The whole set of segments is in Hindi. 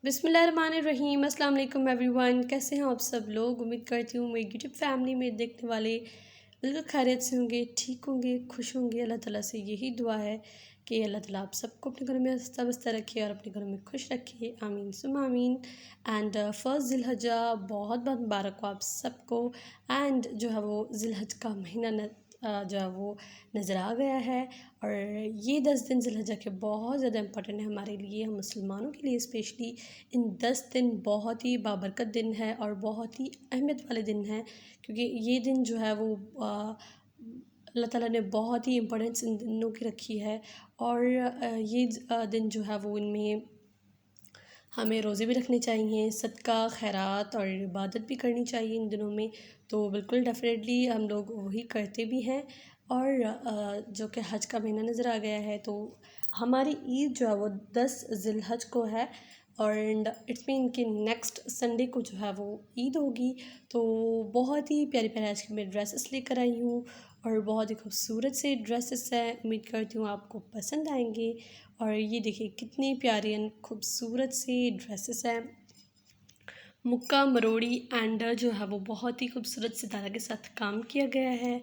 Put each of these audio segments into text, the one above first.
बिस्मिल्लाहिर्रहमानिर्रहीम। अस्सलाम वालेकुम एवरीवन। कैसे हैं आप सब लोग? उम्मीद करती हूँ मेरी यूट्यूब फैमिली में देखने वाले बिल्कुल खैरियत से होंगे, ठीक होंगे, खुश होंगे। अल्लाह ताला से यही दुआ है कि अल्लाह ताला आप सबको अपने घरों में हंसता बसता रखे और अपने घरों में खुश रखे। आमीन सुम्मा आमीन। एंड फर्स्ट ज़िलहज्जा बहुत बहुत मुबारक हो आप सबको। एंड जो है वो ज़िलहज का महीना जो है वो नज़र आ गया है। और ये 10 दिन ज़िलहज्जा के बहुत ज़्यादा इम्पोर्टेंट है हमारे लिए, हम मुसलमानों के लिए स्पेशली। इन 10 दिन बहुत ही बाबरकत दिन है और बहुत ही अहमियत वाले दिन हैं, क्योंकि ये दिन जो है वो अल्लाह ताला ने बहुत ही इम्पोर्टेंस इन दिनों की रखी है। और ये दिन जो है वो इनमें हमें रोज़े भी रखने चाहिए, सदका खैरात और इबादत भी करनी चाहिए इन दिनों में। तो बिल्कुल डेफ़िनेटली हम लोग वही करते भी हैं। और जो कि हज का महीना नज़र आ गया है, तो हमारी ईद जो है वो 10 ज़िलहज को है। और इट्स मीन कि नेक्स्ट संडे को जो है वो ईद होगी। तो बहुत ही प्यारी प्यारी आज की मैं ड्रेसेस लेकर आई हूँ और बहुत ही खूबसूरत से ड्रेसेस हैं। उम्मीद करती हूँ आपको पसंद आएंगे। और ये देखिए कितनी प्यारी एंड खूबसूरत सी ड्रेसेस हैं। मुक्का मरोड़ी एंड जो है वो बहुत ही खूबसूरत सितारा के साथ काम किया गया है।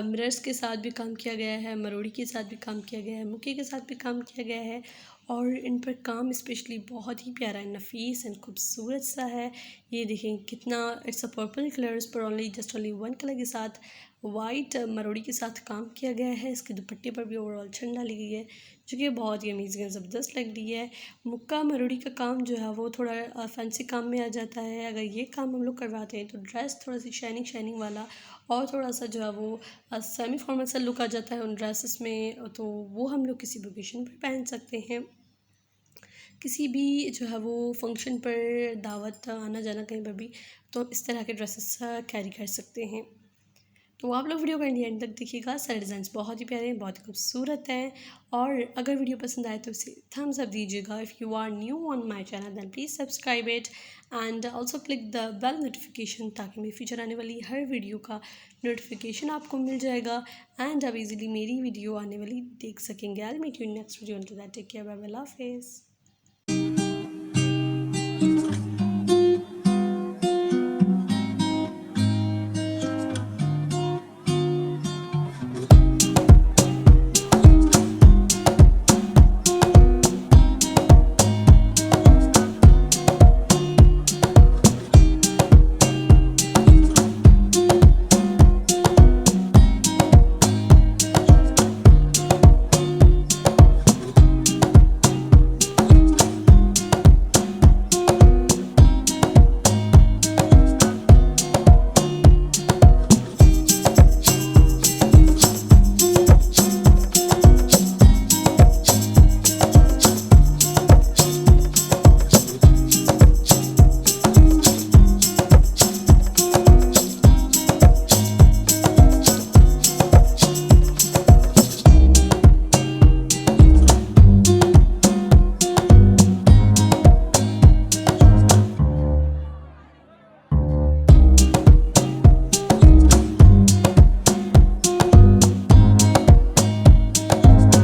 मिरर्स के साथ भी काम किया गया है, मरोड़ी के साथ भी काम किया गया है, मुक्के के साथ भी काम किया गया है। और इन पर काम स्पेशली बहुत ही प्यारा है, नफीस एंड खूबसूरत सा है। ये देखें कितना, इट्स अ पर्पल कलर्स पर only just only one colour के साथ वाइट मरोड़ी के साथ काम किया गया है। इसके दुपट्टे पर भी ओवरऑल छन डाली गई है, जो कि बहुत ही अमेजिंग ज़बरदस्त लग रही है। मुक्का मरोड़ी का काम जो है वो थोड़ा फैंसी काम में आ जाता है। अगर ये काम हम लोग करवाते हैं तो ड्रेस थोड़ा सी शाइनिंग शाइनिंग वाला और थोड़ा सा जो है वो सेमी फॉर्मल सा लुक आ जाता है उन ड्रेसेस में। तो वो हम लोग किसी भी ओकेशन पर पहन सकते हैं, किसी भी जो है वो फंक्शन पर, दावत, आना जाना कहीं पर भी, तो इस तरह के ड्रेसेस कैरी कर सकते हैं। तो आप लोग वीडियो को एंड तक देखिएगा। सारे डिज़ाइंस बहुत ही प्यारे हैं, बहुत ही खूबसूरत हैं। और अगर वीडियो पसंद आए तो इसे थम्स अप दीजिएगा। If you are new on my channel then please subscribe it and also click the bell notification, ताकि मेरी फ्यूचर आने वाली हर वीडियो का नोटिफिकेशन आपको मिल जाएगा एंड आप इजीली मेरी वीडियो आने वाली देख सकेंगे। I will meet you in next video. Take care, bye bye, अल्लाह हाफिज़।